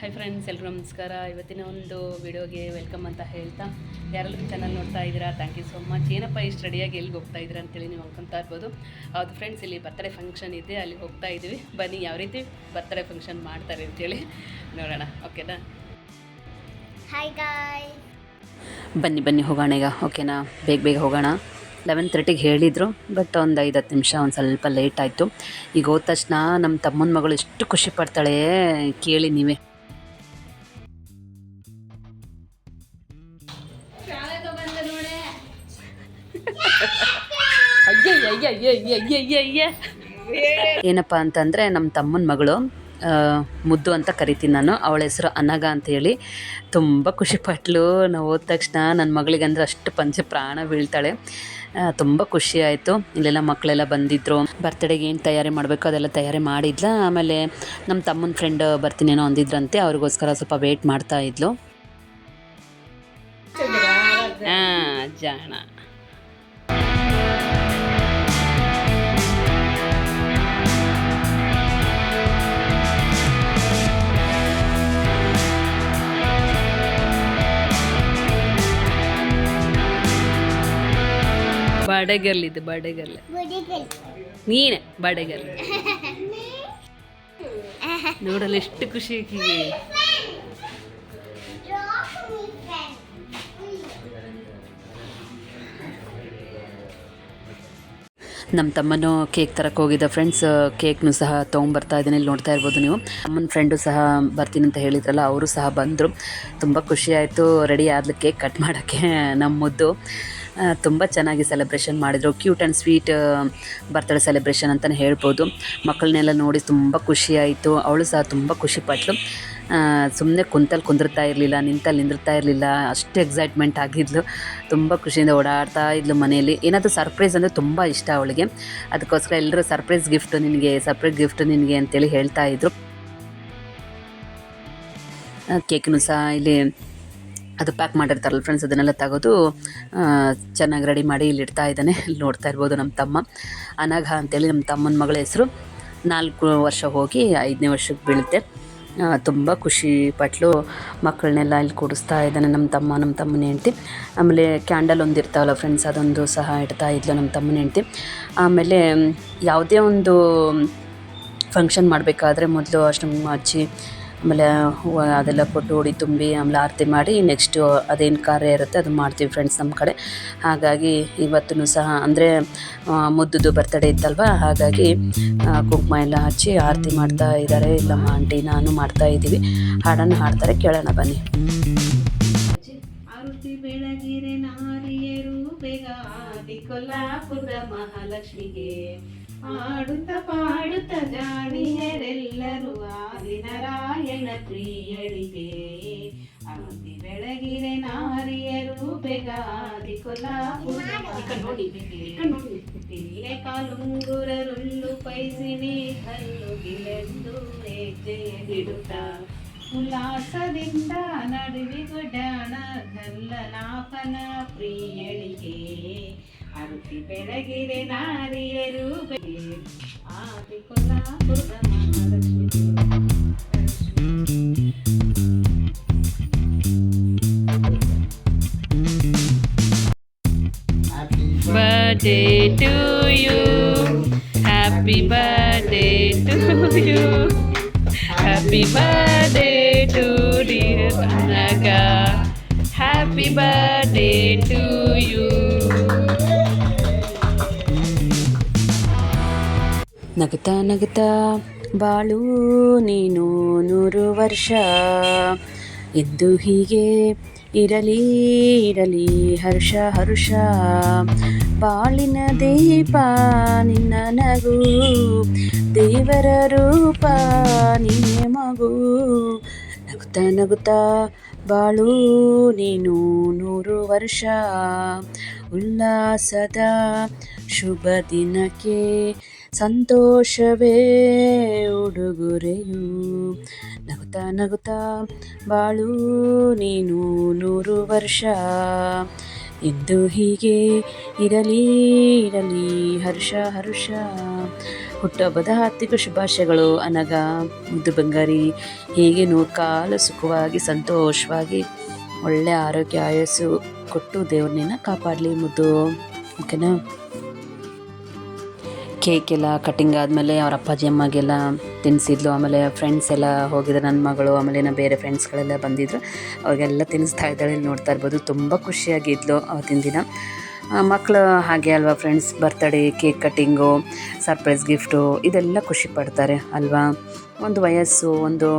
Hi friends, ಎಲ್ಲರೂ ನಮಸ್ಕಾರ. ಇವತ್ತಿನ ಒಂದು ವಿಡಿಯೋಗೆ ವೆಲ್ಕಮ್ ಅಂತ ಹೇಳ್ತಾ, ಯಾರೆಲ್ಲರೂ ಚಾನಲ್ ನೋಡ್ತಾ ಇದ್ದೀರಾ, ಥ್ಯಾಂಕ್ ಯು ಸೊ ಮಚ್. ಏನಪ್ಪ ಇಷ್ಟು ರೆಡಿಯಾಗಿ ಎಲ್ಲಿಗೆ ಹೋಗ್ತಾ ಇದ್ದೀರಾ ಅಂತೇಳಿ ನೀವು ಅನ್ಕೊತಾ ಇರ್ಬೋದು. ಹೌದು ಫ್ರೆಂಡ್ಸ್, ಇಲ್ಲಿ ಬರ್ತ್ಡೇ ಫಂಕ್ಷನ್ ಇದೆ, ಅಲ್ಲಿ ಹೋಗ್ತಾ ಇದ್ದೀವಿ. ಬನ್ನಿ ಯಾವ ರೀತಿ ಬರ್ತ್ಡೇ ಫಂಕ್ಷನ್ ಮಾಡ್ತಾರೆ ಅಂತೇಳಿ ನೋಡೋಣ. ಓಕೆನಾ? ಹಾಯ್ ಗಾಯ್, ಬನ್ನಿ ಹೋಗೋಣ ಈಗ. ಓಕೆನಾ? ಬೇಗ ಹೋಗೋಣ. 11:30ಗೆ ಹೇಳಿದರು, ಬಟ್ ಒಂದು 5-10 ನಿಮಿಷ ಒಂದು ಸ್ವಲ್ಪ ಲೇಟ್ ಆಯಿತು. ಈಗ ಹೋದ ತಕ್ಷಣ ನಮ್ಮ ತಮ್ಮನ ಮಗಳು ಎಷ್ಟು ಖುಷಿ ಪಡ್ತಾಳೆ ಕೇಳಿ ನೀವೇ. ಏನಪ್ಪ ಅಂತಂದರೆ ನಮ್ಮ ತಮ್ಮನ ಮಗಳು ಮುದ್ದು ಅಂತ ಕರಿತೀನಿ ನಾನು. ಅವಳ ಹೆಸರು ಅನಘ ಅಂತೇಳಿ. ತುಂಬ ಖುಷಿಪಟ್ಲು ನಾವು ಹೋದ ತಕ್ಷಣ. ನನ್ನ ಮಗಳಿಗೆ ಅಂದರೆ ಅಷ್ಟು ಪಂಚ ಪ್ರಾಣ ಬೀಳ್ತಾಳೆ. ತುಂಬ ಖುಷಿ ಆಯಿತು. ಇಲ್ಲೆಲ್ಲ ಮಕ್ಕಳೆಲ್ಲ ಬಂದಿದ್ದರು. ಬರ್ತ್ಡೇಗೆ ಏನು ತಯಾರಿ ಮಾಡಬೇಕು ಅದೆಲ್ಲ ತಯಾರಿ ಮಾಡಿದ್ಲ. ಆಮೇಲೆ ನಮ್ಮ ತಮ್ಮನ ಫ್ರೆಂಡ್ ಬರ್ತೀನೇನೋ ಅಂದಿದ್ರಂತೆ, ಅವ್ರಿಗೋಸ್ಕರ ಸ್ವಲ್ಪ ವೇಟ್ ಮಾಡ್ತಾ ಇದ್ಲು. ಜಾಣ. ಬಾಡೆಗರ್ಲ್ ಇದು, ಬಾಡೆಗರ್ಲ್ ನೀನೆ. ಬಾಡೆಗರ್ಲ್ ನೋಡಲ್ಲ ಎಷ್ಟು ಖುಷಿ ಆಕಿಗೆ. ನಮ್ಮ ತಮ್ಮನೂ ಕೇಕ್ ತರಕ್ಕೆ ಹೋಗಿದ್ದ ಫ್ರೆಂಡ್ಸ್. ಕೇಕ್ನು ಸಹ ತೊಗೊಂಬರ್ತಾ ಇದ್ದೀನಿ, ಇಲ್ಲಿ ನೋಡ್ತಾ ಇರ್ಬೋದು ನೀವು. ಅಮ್ಮನ ಫ್ರೆಂಡು ಸಹ ಬರ್ತೀನಿ ಅಂತ ಹೇಳಿದ್ರಲ್ಲ, ಅವರು ಸಹ ಬಂದರು. ತುಂಬ ಖುಷಿ ಆಯಿತು. ರೆಡಿ ಆದ್ಲು ಕೇಕ್ ಕಟ್ ಮಾಡೋಕ್ಕೆ ನಮ್ಮ ಮುದ್ದು. ತುಂಬ ಚೆನ್ನಾಗಿ ಸೆಲೆಬ್ರೇಷನ್ ಮಾಡಿದರು. Cute and sweet birthday celebration ಅಂತಲೇ ಹೇಳ್ಬೋದು. ಮಕ್ಕಳನ್ನೆಲ್ಲ ನೋಡಿ ತುಂಬ ಖುಷಿ ಆಯಿತು. ಅವಳು ಸಹ ತುಂಬ ಖುಷಿಪಟ್ಲು. ಸುಮ್ಮನೆ ಕುಂದಿರ್ತಾ ಇರಲಿಲ್ಲ, ನಿಂದಿರ್ತಾ ಇರಲಿಲ್ಲ. ಅಷ್ಟು ಎಕ್ಸೈಟ್ಮೆಂಟ್ ಆಗಿದ್ಲು. ತುಂಬ ಖುಷಿಯಿಂದ ಓಡಾಡ್ತಾ ಇದ್ಲು ಮನೆಯಲ್ಲಿ. ಏನಾದರೂ ಸರ್ಪ್ರೈಸ್ ಅಂದರೆ ತುಂಬ ಇಷ್ಟ ಅವಳಿಗೆ. ಅದಕ್ಕೋಸ್ಕರ ಎಲ್ಲರೂ ಸರ್ಪ್ರೈಸ್ ಗಿಫ್ಟ್ ನಿನಗೆ ಅಂತೇಳಿ ಹೇಳ್ತಾ ಇದ್ರು. ಕೇಕನ್ನು ಸಹ ಇಲ್ಲಿ ಅದು ಪ್ಯಾಕ್ ಮಾಡಿರ್ತಾರಲ್ಲ ಫ್ರೆಂಡ್ಸ್, ಅದನ್ನೆಲ್ಲ ತೆಗೆದು ಚೆನ್ನಾಗಿ ರೆಡಿ ಮಾಡಿ ಇಲ್ಲಿ ಇಡ್ತಾ ಇದ್ದಾನೆ. ಇಲ್ಲಿ ನೋಡ್ತಾ ಇರ್ಬೋದು ನಮ್ಮ ತಮ್ಮ. ಅನಘ ಅಂತೇಳಿ ನಮ್ಮ ತಮ್ಮನ ಮಗಳ ಹೆಸರು. 4 ವರ್ಷ ಹೋಗಿ 5ನೇ ವರ್ಷಕ್ಕೆ ಬೀಳುತ್ತೆ. ತುಂಬ ಖುಷಿ ಪಟ್ಲು. ಮಕ್ಕಳನ್ನೆಲ್ಲ ಇಲ್ಲಿ ಕೂಡಿಸ್ತಾ ಇದ್ದಾನೆ ನಮ್ಮ ತಮ್ಮನ ಹೆಂಡ್ತಿ. ಆಮೇಲೆ ಕ್ಯಾಂಡಲ್ ಒಂದು ಇರ್ತಾವಲ್ಲ ಫ್ರೆಂಡ್ಸ್, ಅದೊಂದು ಸಹ ಇಡ್ತಾ ಇದ್ಲು ನಮ್ಮ ತಮ್ಮನ ಹೆಂಡ್ತಿ. ಆಮೇಲೆ ಯಾವುದೇ ಒಂದು ಫಂಕ್ಷನ್ ಮಾಡಬೇಕಾದ್ರೆ ಮೊದಲು ಅಷ್ಟೊಂದು ಹಚ್ಚಿ, ಆಮೇಲೆ ಹೂವು ಅದೆಲ್ಲ ಕೊಟ್ಟು ಉಡಿ ತುಂಬಿ, ಆಮೇಲೆ ಆರತಿ ಮಾಡಿ ನೆಕ್ಸ್ಟು ಅದೇನು ಕಾರ್ಯ ಇರುತ್ತೆ ಅದು ಮಾಡ್ತೀವಿ ಫ್ರೆಂಡ್ಸ್ ನಮ್ಮ ಕಡೆ. ಹಾಗಾಗಿ ಇವತ್ತೂ ಸಹ ಅಂದರೆ ಮುದ್ದುದು ಬರ್ತಡೇ ಇತ್ತಲ್ವ, ಹಾಗಾಗಿ ಕುಂಕುಮ ಎಲ್ಲ ಹಚ್ಚಿ ಆರತಿ ಮಾಡ್ತಾ ಇದ್ದಾರೆ. ಇಲ್ಲಮ್ಮ ಆಂಟಿ ನಾನು ಮಾಡ್ತಾ ಇದ್ದೀವಿ. ಹಾಡನ್ನು ಹಾಡ್ತಾರೆ, ಕೇಳೋಣ ಬನ್ನಿ. ಆರತಿ ಬೆಳಗಿರೆ ನಾರಿಯರು ಬೇಗ ಆದಿ ಕೊಲ್ಲಾಪುರ ಮಹಾಲಕ್ಷ್ಮಿಗೆ, ಆಡುತ್ತ ಪಾಡುತ್ತ ಜಾಣಿಯರೆಲ್ಲರೂ ಆದಿನಾರಾಯಣ ಪ್ರಿಯಳಿಗೆ. ಆರತಿ ಬೆಳಗಿರೆ ನಾರಿಯರು ಬೇಗ ಆದಿ ಕೊಲ್ಲಾಪುರ ತಿಲ್ಲೆ ಕಾಲುಂಗುರ ರುಲ್ಲು ಪೈಸಿನಿ ಕಲ್ಲು ಗಿಲೆಂದು ಹೆಜ್ಜೆಯಲ್ಲಿಡುತ್ತ ಉಲ್ಲಾಸದಿಂದ ನಡುವಿಗೊಡ್ಡಾಣ ಗಲ್ಲಲಾಪನ ಪ್ರಿಯಳಿಗೆ. ಆರತಿ ಬೆಳಗಿರೆ ನಾರಿಯರು ಆದಿ ಕೊಲ್ಲಾಪುರದ Mahalakshmi. Birthday to you, happy birthday to you, happy birthday to dear Anaga, happy birthday to you. ನಗುತ್ತಾ ನಗುತ್ತಾ ಬಾಳು ನೀನು 100 ವರ್ಷ, ಎಂದು ಹೀಗೆ ಇರಲಿ ಇರಲಿ ಹರ್ಷ ಹರ್ಷ. ಬಾಳಿನ ದೀಪ ನಿನ್ನ ನಗು, ದೇವರ ರೂಪ ನಿನ್ನೆ ಮಗು. ನಗುತ್ತಾ ನಗುತ್ತಾ ಬಾಳು ನೀನು 100 ವರ್ಷ, ಉಲ್ಲಾಸದ ಶುಭ ದಿನಕ್ಕೆ ಸಂತೋಷವೇ ಉಡುಗೊರೆಯು. ನಗುತ್ತಾ ನಗುತ್ತಾ ಬಾಳು ನೀನು 100 ವರ್ಷ, ಇಂದು ಹೀಗೆ ಇರಲಿ ಇರಲಿ ಹರ್ಷ ಹರ್ಷ. ಹುಟ್ಟುಹಬ್ಬದ ಹಾರ್ದಿಕ ಶುಭಾಶಯಗಳು ಅನಘ ಮುದ್ದು ಬಂಗಾರಿ. ಹೀಗೆ ನೂರ್ಕಾಲ ಸುಖವಾಗಿ ಸಂತೋಷವಾಗಿ ಒಳ್ಳೆ ಆರೋಗ್ಯ ಆಯಸ್ಸು ಕೊಟ್ಟು ದೇವ್ರನ್ನ ಕಾಪಾಡಲಿ ಮುದ್ದು. ಓಕೆನಾ. ಕೇಕ್ ಎಲ್ಲ ಕಟ್ಟಿಂಗ್ ಆದಮೇಲೆ ಅವ್ರ ಅಪ್ಪಾಜಿ ಅಮ್ಮಗೆಲ್ಲ ತಿನ್ನಿಸಿದ್ಲು. ಆಮೇಲೆ ಫ್ರೆಂಡ್ಸ್ ಎಲ್ಲ ಹೋಗಿದ್ರು, ನನ್ನ ಮಗಳು ಆಮೇಲೆ ಬೇರೆ ಫ್ರೆಂಡ್ಸ್ಗಳೆಲ್ಲ ಬಂದಿದ್ದರು, ಅವ್ರಿಗೆಲ್ಲ ತಿನ್ನಿಸ್ತಾ ಇದ್ದಾಳೆ. ಇಲ್ಲಿ ನೋಡ್ತಾ ಇರ್ಬೋದು, ತುಂಬ ಖುಷಿಯಾಗಿದ್ಲು ಅವತ್ತಿನ ದಿನ. ಮಕ್ಕಳು ಹಾಗೆ ಅಲ್ವಾ friends, birthday, cake cutting, surprise gift ಇದೆಲ್ಲ ಖುಷಿ ಪಡ್ತಾರೆ ಅಲ್ವಾ. ಒಂದು ವಯಸ್ಸು, ಒಂದು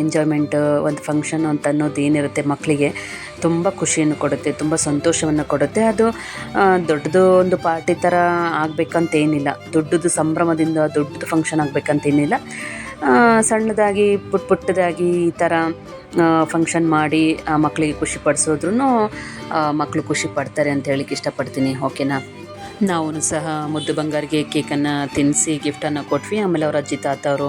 ಎಂಜಾಯ್ಮೆಂಟ್, ಒಂದು ಫಂಕ್ಷನ್ ಅಂತ ಅನ್ನೋದು ಏನಿರುತ್ತೆ ಮಕ್ಕಳಿಗೆ ತುಂಬ ಖುಷಿಯನ್ನು ಕೊಡುತ್ತೆ, ತುಂಬ ಸಂತೋಷವನ್ನು ಕೊಡುತ್ತೆ. ಅದು ದೊಡ್ಡದು ಒಂದು ಪಾರ್ಟಿ ಥರ ಆಗಬೇಕಂತೇನಿಲ್ಲ, ದೊಡ್ಡದು ಸಂಭ್ರಮದಿಂದ ದೊಡ್ಡದು ಫಂಕ್ಷನ್ ಆಗಬೇಕಂತೇನಿಲ್ಲ. ಸಣ್ಣದಾಗಿ ಪುಟ್ಟದಾಗಿ ಈ ಥರ ಫಂಕ್ಷನ್ ಮಾಡಿ ಮಕ್ಕಳಿಗೆ ಖುಷಿ ಪಡಿಸೋದ್ರೂ ಮಕ್ಕಳು ಖುಷಿ ಪಡ್ತಾರೆ ಅಂತ ಹೇಳಿಕ್ಕೆ ಇಷ್ಟಪಡ್ತೀನಿ. ಓಕೆನಾ. ನಾವು ಸಹ ಮುದ್ದು ಬಂಗಾರಿಗೆ ಕೇಕನ್ನು ತಿನ್ನಿಸಿ ಗಿಫ್ಟನ್ನು ಕೊಟ್ವಿ. ಆಮೇಲೆ ಅವ್ರ ಅಜ್ಜಿ ತಾತ ಅವರು,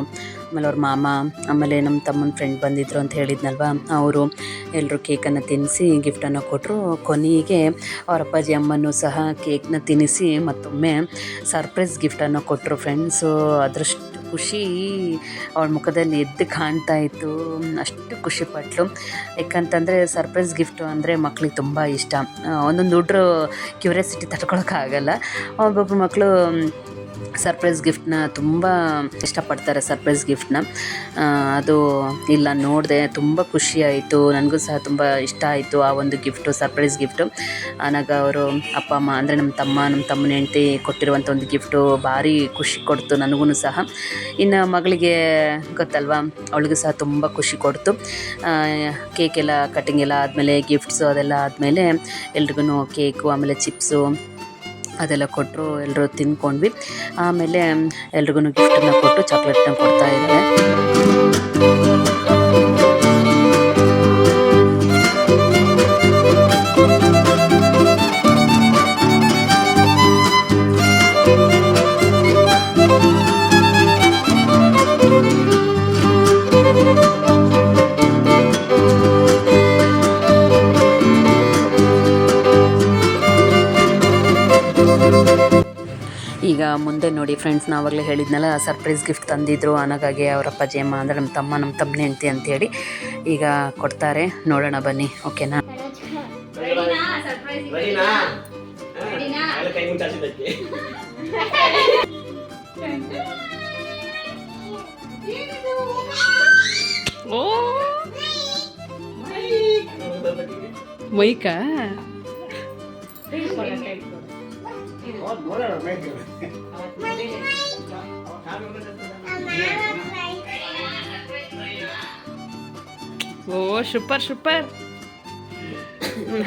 ಆಮೇಲೆ ಅವ್ರ ಮಾಮ, ಆಮೇಲೆ ನಮ್ಮ ತಮ್ಮನ ಫ್ರೆಂಡ್ ಬಂದಿದ್ದರು ಅಂತ ಹೇಳಿದ್ನಲ್ವ, ಅವರು ಎಲ್ಲರೂ ಕೇಕನ್ನು ತಿನ್ನಿಸಿ ಗಿಫ್ಟನ್ನು ಕೊಟ್ಟರು. ಕೊನೆಗೆ ಅವ್ರ ಅಪ್ಪಾಜಿ ಅಮ್ಮನೂ ಸಹ ಕೇಕ್ನ ತಿನ್ನಿಸಿ ಮತ್ತೊಮ್ಮೆ ಸರ್ಪ್ರೈಸ್ ಗಿಫ್ಟನ್ನು ಕೊಟ್ಟರು ಫ್ರೆಂಡ್ಸು. ಅದರಷ್ಟು ಖುಷಿ ಅವಳ ಮುಖದಲ್ಲಿ ಎದ್ದು ಕಾಣ್ತಾ ಇತ್ತು, ಅಷ್ಟು ಖುಷಿಪಟ್ಲು. ಯಾಕಂತಂದರೆ ಸರ್ಪ್ರೈಸ್ ಗಿಫ್ಟು ಅಂದರೆ ಮಕ್ಳಿಗೆ ತುಂಬ ಇಷ್ಟ. ಒಂದೊಂದು ಹುಡ್ರು ಕ್ಯೂರಿಯಾಸಿಟಿ ತಡ್ಕೊಳಕ್ಕಾಗಲ್ಲ. ಒಬ್ಬೊಬ್ಬರು ಮಕ್ಕಳು ಸರ್ಪ್ರೈಸ್ ಗಿಫ್ಟನ್ನ ತುಂಬ ಇಷ್ಟಪಡ್ತಾರೆ. ಸರ್ಪ್ರೈಸ್ ಗಿಫ್ಟನ್ನ ಅದು ಇಲ್ಲ ನೋಡಿದೆ, ತುಂಬ ಖುಷಿಯಾಯಿತು. ನನಗೂ ಸಹ ತುಂಬ ಇಷ್ಟ ಆಯಿತು ಆ ಒಂದು ಗಿಫ್ಟು, ಸರ್ಪ್ರೈಸ್ ಗಿಫ್ಟು. ಆನಾಗ ಅವರು ಅಪ್ಪ ಅಮ್ಮ ಅಂದರೆ ನಮ್ಮ ತಮ್ಮನ ಹೆಂಡತಿ ಕೊಟ್ಟಿರುವಂಥ ಒಂದು ಗಿಫ್ಟು ಭಾರಿ ಖುಷಿ ಕೊಡ್ತು ನನಗೂ ಸಹ. ಇನ್ನು ಮಗಳಿಗೆ ಗೊತ್ತಲ್ವ, ಅವಳಿಗೂ ಸಹ ತುಂಬ ಖುಷಿ ಕೊಡ್ತು. ಕೇಕೆಲ್ಲ ಕಟ್ಟಿಂಗ್ ಎಲ್ಲ ಆದಮೇಲೆ, ಗಿಫ್ಟ್ಸು ಅದೆಲ್ಲ ಆದಮೇಲೆ ಎಲ್ರಿಗೂ ಕೇಕು ಆಮೇಲೆ ಚಿಪ್ಸು ಅದೆಲ್ಲ ಕೊಟ್ಟರು. ಎಲ್ಲರೂ ತಿಂದ್ಕೊಂಡ್ವಿ. ಆಮೇಲೆ ಎಲ್ರಿಗೂ ಗಿಫ್ಟನ್ನು ಕೊಟ್ಟು ಚಾಕ್ಲೇಟ್ನ ಕೊಡ್ತಾ ಇದ್ದಾರೆ. ಈಗ ಮುಂದೆ ನೋಡಿ ಫ್ರೆಂಡ್ಸ್, ನಾವಾಗಲೇ ಹೇಳಿದ್ನಲ್ಲ ಸರ್ಪ್ರೈಸ್ ಗಿಫ್ಟ್ ತಂದಿದ್ರು ಅನಗಾಗೆ ಅವ್ರ ಅಪ್ಪಾಜಿ ಅಮ್ಮ, ಅಂದರೆ ನಮ್ಮ ತಮ್ಮನ ಹೆಂಡತಿ ಅಂತೇಳಿ. ಈಗ ಕೊಡ್ತಾರೆ, ನೋಡೋಣ ಬನ್ನಿ. ಓಕೆನಾ. ಓ ಮೈಕಾ ಓ ಸೂಪರ್ ಸೂಪರ್.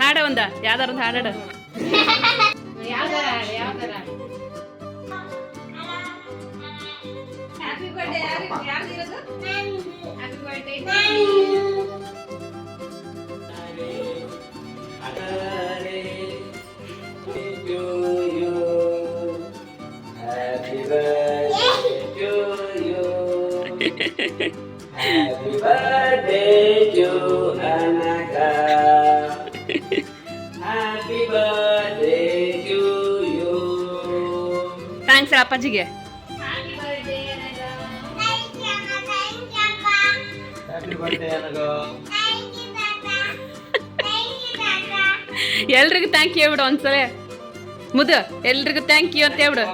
ಹಾಡ ಒಂದ ಯಾವ್ದಾರ ಒಂದು ಹಾಡ. Happy birthday to Anaka. Happy birthday to you. Thanks ಅಪ್ಪಾಜಿಗೆ. Happy birthday Anaka. ಎಲ್ರಿಗೂ ಥ್ಯಾಂಕ್ ಯು ಹೇಳ್ಬಿಡು ಒಂದ್ಸಲ. ಮುದ್ದು ಎಲ್ರಿಗೂ ಥ್ಯಾಂಕ್ ಯು ಅಂತ ಹೇಳ್ಬಿಡು.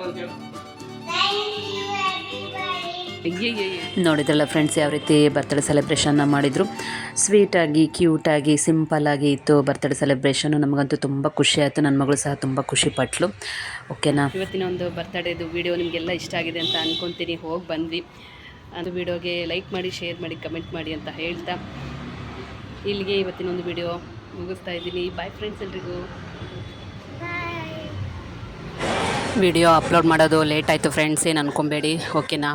ನೋಡಿದ್ರಲ್ಲ ಫ್ರೆಂಡ್ಸ್, ಯಾವ ರೀತಿ ಬರ್ತ್ಡೇ ಸೆಲೆಬ್ರೇಷನ್ನ ಮಾಡಿದರು. ಸ್ವೀಟಾಗಿ, ಕ್ಯೂಟಾಗಿ, ಸಿಂಪಲ್ಲಾಗಿ ಇತ್ತು ಬರ್ತ್ಡೇ ಸೆಲೆಬ್ರೇಷನ್ನು. ನಮಗಂತೂ ತುಂಬ ಖುಷಿ ಆಯಿತು. ನನ್ನ ಮಗಳು ಸಹ ತುಂಬ ಖುಷಿ ಪಟ್ಲು. ಓಕೆನಾ. ಇವತ್ತಿನ ಒಂದು ಬರ್ತಡೇದು ವಿಡಿಯೋ ನಿಮಗೆಲ್ಲ ಇಷ್ಟ ಆಗಿದೆ ಅಂತ ಅಂದ್ಕೊತೀನಿ. ಹೋಗಿ ಬಂದ್ವಿ. ಅದು ವಿಡಿಯೋಗೆ ಲೈಕ್ ಮಾಡಿ, ಶೇರ್ ಮಾಡಿ, ಕಮೆಂಟ್ ಮಾಡಿ ಅಂತ ಹೇಳ್ತಾ ಇಲ್ಲಿಗೆ ಇವತ್ತಿನ ಒಂದು ವಿಡಿಯೋ ಮುಗಿಸ್ತಾ ಇದ್ದೀನಿ. ಬಾಯ್ ಫ್ರೆಂಡ್ಸ್ ಎಲ್ರಿಗೂ. ವಿಡಿಯೋ ಅಪ್ಲೋಡ್ ಮಾಡೋದು ಲೇಟ್ ಆಯಿತು ಫ್ರೆಂಡ್ಸ್, ಏನು ಅನ್ಕೊಬೇಡಿ. ಓಕೆನಾ.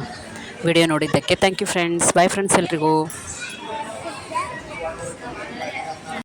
ವಿಡಿಯೋ ನೋಡಿದ್ದಕ್ಕೆ thank you friends. Bye friends ಎಲ್ರಿಗೂ.